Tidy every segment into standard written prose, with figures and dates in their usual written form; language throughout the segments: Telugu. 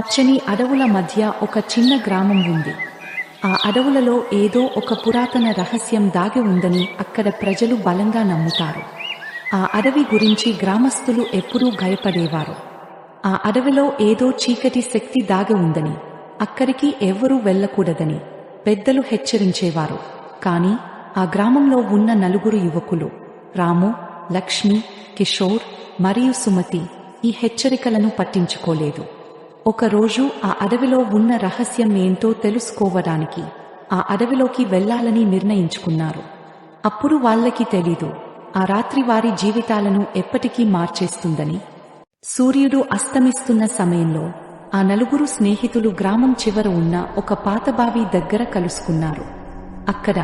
పచ్చని అడవుల మధ్య ఒక చిన్న గ్రామం ఉంది. ఆ అడవులలో ఏదో ఒక పురాతన రహస్యం దాగి ఉందని అక్కడ ప్రజలు బలంగా నమ్ముతారు. ఆ అడవి గురించి గ్రామస్తులు ఎప్పుడూ భయపడేవారు. ఆ అడవిలో ఏదో చీకటి శక్తి దాగి ఉందని, అక్కడికి ఎవ్వరూ వెళ్ళకూడదని పెద్దలు హెచ్చరించేవారు. కాని ఆ గ్రామంలో ఉన్న 4 యువకులు రాము, లక్ష్మి, కిషోర్ మరియు సుమతి ఈ హెచ్చరికలను పట్టించుకోలేదు. ఒకరోజు ఆ అడవిలో ఉన్న రహస్యం ఏంటో తెలుసుకోవడానికి ఆ అడవిలోకి వెళ్లాలని నిర్ణయించుకున్నారు. అప్పుడు వాళ్ళకి తెలీదు, ఆ రాత్రి వారి జీవితాలను ఎప్పటికీ మార్చేస్తుందని. సూర్యుడు అస్తమిస్తున్న సమయంలో ఆ 4 స్నేహితులు గ్రామం చివర ఉన్న ఒక పాత బావి దగ్గర కలుసుకున్నారు. అక్కడ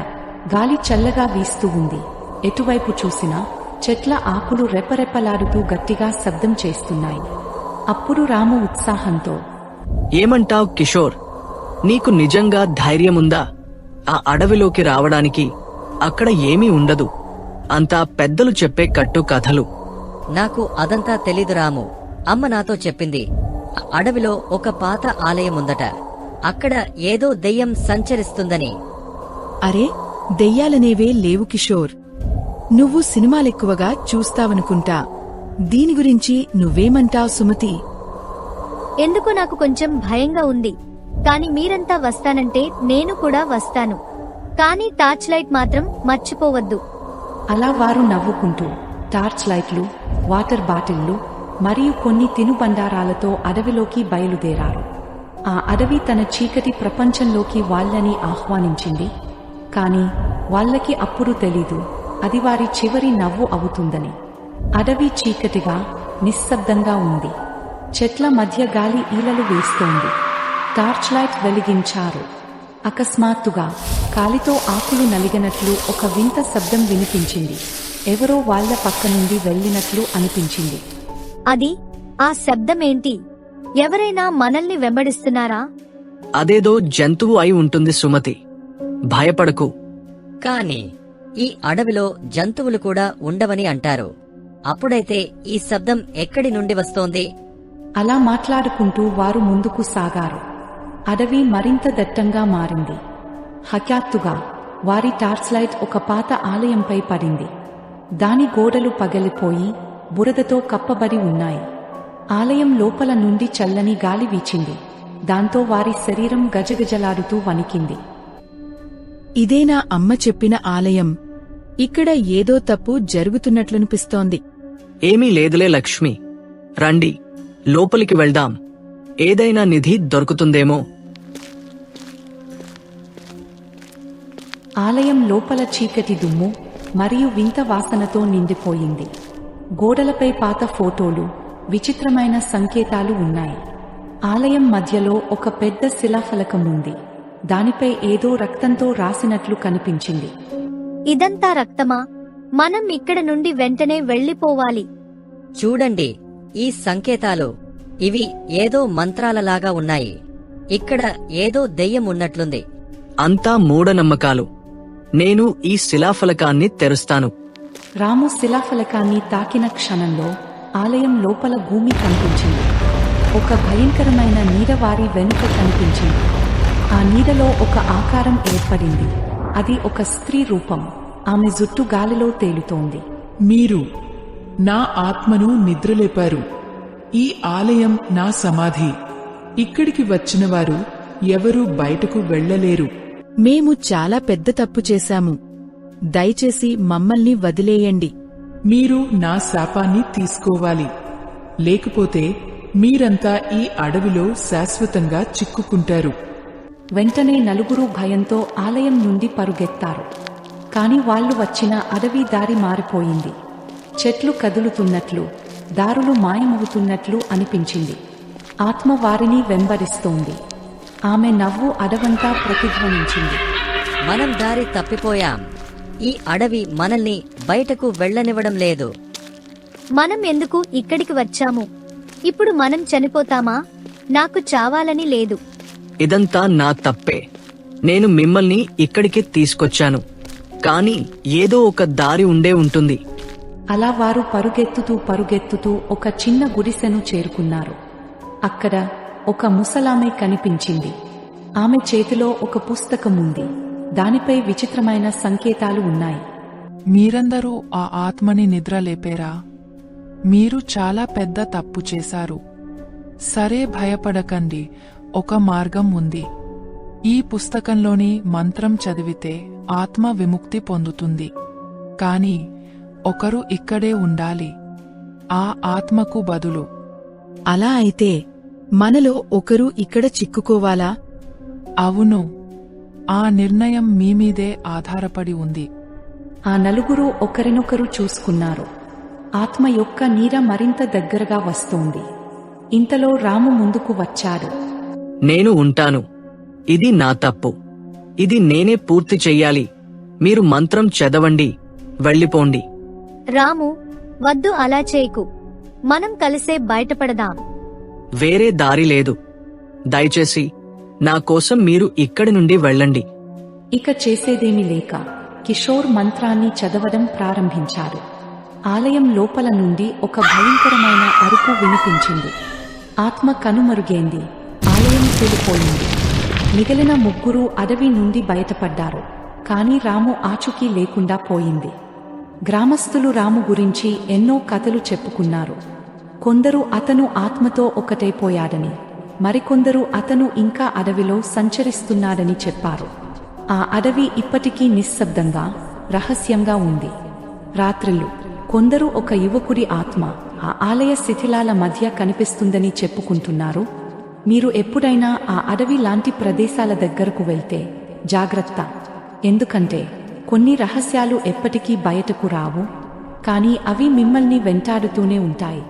గాలి చల్లగా వీస్తూ ఉంది. ఎటువైపు చూసినా చెట్ల ఆకులు రెపరెపలాడుతూ గట్టిగా శబ్దం చేస్తున్నాయి. అప్పుడు రాము ఉత్సాహంతో, ఏమంటావ్ కిషోర్, నీకు నిజంగా ధైర్యముందా? ఆ అడవిలోకి రావడానికి? అక్కడ ఏమీ ఉండదు, అంతా పెద్దలు చెప్పే కట్టు కథలు. నాకు అదంతా తెలీదు రాము. అమ్మ నాతో చెప్పింది. అడవిలో ఒక పాత ఆలయముందట. అక్కడ ఏదో దెయ్యం సంచరిస్తుందని. అరే, దెయ్యాలనేవే లేవు కిషోర్. నువ్వు సినిమాలెక్కువగా చూస్తావనుకుంటా. దీని గురించి నువ్వేమంటావ్ సుమతి? ఎందుకు నాకు కొంచెం భయంగా ఉంది. కాని మీరంతా వస్తానంటే నేను కూడా వస్తాను. కానీ టార్చ్ లైట్ మాత్రం మర్చిపోవద్దు. అలా వారు నవ్వుకుంటూ టార్చ్ లైట్లు, వాటర్ బాటిళ్లు మరియు కొన్ని తినుబండారాలతో అడవిలోకి బయలుదేరారు. ఆ అడవి తన చీకటి ప్రపంచంలోకి వాళ్ళని ఆహ్వానించింది. కాని వాళ్ళకి అప్పుడు తెలీదు, అది వారి చివరి నవ్వు అవుతుందని. అడవి చీకటిగా, నిశ్శబ్దంగా ఉంది. చెట్ల మధ్య గాలి ఈలలు వేస్తోంది. టార్చ్ లైట్ వెలిగించారు. అకస్మాత్తుగా కాలితో ఆకులు నలిగినట్లు ఒక వింత శబ్దం వినిపించింది. ఎవరో వాళ్ల పక్క నుండి వెళ్ళినట్లు అనిపించింది. అది ఆ శబ్దమేంటి? ఎవరైనా మనల్ని వెంబడిస్తున్నారా? అదేదో జంతువు అయి ఉంటుంది సుమతి, భయపడకు. కాని ఈ అడవిలో జంతువులు కూడా ఉండవని అంటారు. అప్పుడైతే ఈ శబ్దం ఎక్కడి నుండి వస్తోంది? అలా మాట్లాడుకుంటూ వారు ముందుకు సాగారు. అడవి మరింత దట్టంగా మారింది. హఠాత్తుగా వారి టార్చ్ లైట్ ఒక పాత ఆలయంపై పడింది. దాని గోడలు పగిలిపోయి బురదతో కప్పబడి ఉన్నాయి. ఆలయం లోపల నుండి చల్లని గాలి వీచింది. దాంతో వారి శరీరం గజగజలాడుతూ వణికింది. ఇదేనా అమ్మ చెప్పిన ఆలయం? ఇక్కడ ఏదో తప్పు జరుగుతున్నట్లనిపిస్తోంది. ఏమీ లేదులే లక్ష్మి, రండి లోపలికి వెళ్దాం. ఏదైనా నిధి దొరుకుతుందేమో. ఆలయం లోపల చీకటి దుమ్ము మరియు వింత వాసనతో నిండిపోయింది. గోడలపై పాత ఫోటోలు, విచిత్రమైన సంకేతాలు ఉన్నాయి. ఆలయం మధ్యలో ఒక పెద్ద శిలాఫలకం ఉంది. దానిపై ఏదో రక్తంతో రాసినట్లు కనిపించింది. ఇదంతా రక్తమా? మనం ఇక్కడ నుండి వెంటనే వెళ్లిపోవాలి. చూడండి ఈ సంకేతాలు. ఇవి ఏదో మంత్రాలలాగా ఉన్నాయి. ఇక్కడ ఏదో దెయ్యం ఉన్నట్లుంది. అంతా మూఢనమ్మకాలు. నేను ఈ శిలాఫలకాన్ని తెరుస్తాను. రాము శిలాఫలకాన్ని తాకిన క్షణంలో ఆలయం లోపల భూమి కనిపించింది. ఒక భయంకరమైన నీడ వారి వెనుక కనిపించింది. ఆ నీడలో ఒక ఆకారం ఏర్పడింది. అది ఒక స్త్రీ రూపం. ఆమె జుట్టు గాలిలో తేలుతోంది. మీరు నా ఆత్మను నిద్రలేపారు. ఈ ఆలయం నా సమాధి. ఇక్కడికి వచ్చినవారు ఎవరూ బయటకు వెళ్లలేరు. మేము చాలా పెద్ద తప్పు చేశాము. దయచేసి మమ్మల్ని వదిలేయండి. మీరు నా శాపాన్ని తీసుకోవాలి. లేకపోతే మీరంతా ఈ అడవిలో శాశ్వతంగా చిక్కుకుంటారు. వెంటనే 4 భయంతో ఆలయం నుండి పరుగెత్తారు. కాని వాళ్లు వచ్చిన అడవి దారి మారిపోయింది. చెట్లు కదులుతున్నట్లు, దారులు మాయమవుతున్నట్లు అనిపించింది. ఆత్మ వారిని వెంబడిస్తోంది. ఆమె నవ్వు అడవంతా ప్రతిధ్వనించింది. మనం దారి తప్పిపోయాం. ఈ అడవి మనల్ని బయటకు వెళ్లనివ్వడం లేదు. మనం ఎందుకు ఇక్కడికి వచ్చాము? ఇప్పుడు మనం చనిపోతామా? నాకు చావాలని లేదు. ఇదంతా నా తప్పే. నేను మిమ్మల్ని ఇక్కడికి తీసుకొచ్చాను. కాని ఏదో ఒక దారి ఉండే ఉంటుంది. అలా వారు పరుగెత్తుతూ ఒక చిన్న గుడిసెను చేరుకున్నారు. అక్కడ ఒక ముసలామె కనిపించింది. ఆమె చేతిలో ఒక పుస్తకం ఉంది. దానిపై విచిత్రమైన సంకేతాలు ఉన్నాయి. మీరందరూ ఆ ఆత్మని నిద్రలేపేరా? మీరు చాలా పెద్ద తప్పు చేశారు. సరే, భయపడకండి, ఒక మార్గం ఉంది. ఈ పుస్తకంలోని మంత్రం చదివితే ఆత్మ విముక్తి పొందుతుంది. కాని ఒకరు ఇక్కడే ఉండాలి, ఆ ఆత్మకు బదులు. అలా అయితే మనలో ఒకరు ఇక్కడ చిక్కుకోవాలా? అవును, ఆ నిర్ణయం మీమీదే ఆధారపడి ఉంది. ఆ నలుగురు ఒకరినొకరు చూసుకున్నారు. ఆత్మ యొక్క నీడ మరింత దగ్గరగా వస్తోంది. ఇంతలో రాము ముందుకు వచ్చాడు. నేను ఉంటాను. ఇది నా తప్పు. ఇది నేనే పూర్తి చెయ్యాలి. మీరు మంత్రం చదవండి, వెళ్ళిపోండి. రాము, వద్దు, అలా చేయకు. మనం కలిసే బయటపడదాం. వేరే దారి లేదు. దయచేసి నా కోసం మీరు ఇక్కడి నుండి వెళ్ళండి. ఇక చేసేదేమీ లేక కిషోర్ మంత్రాన్ని చదవడం ప్రారంభించాడు. ఆలయం లోపల నుండి ఒక భయంకరమైన అరుపు వినిపించింది. ఆత్మ కనుమరుగైంది. ఆలయం కూలిపోయింది. మిగిలిన ముగ్గురు అడవి నుండి బయటపడ్డారు. కాని రాము ఆచూకీ లేకుండా పోయింది. గ్రామస్తులు రాము గురించి ఎన్నో కథలు చెప్పుకున్నారు. కొందరు అతను ఆత్మతో ఒకటైపోయాడని, మరికొందరు అతను ఇంకా అడవిలో సంచరిస్తున్నాడని చెప్పారు. ఆ అడవి ఇప్పటికీ నిశ్శబ్దంగా, రహస్యంగా ఉంది. రాత్రిళ్ళు కొందరు ఒక యువకుడి ఆత్మ ఆ ఆలయ శిథిలాల మధ్య కనిపిస్తుందని చెప్పుకుంటున్నారు. మీరు ఎప్పుడైనా ఆ అడవి లాంటి ప్రదేశాల దగ్గరకు వెళ్తే జాగ్రత్త. ఎందుకంటే కొన్ని రహస్యాలు ఎప్పటికీ బయటకు రావు, కానీ అవి మిమ్మల్ని వెంటాడుతూనే ఉంటాయి.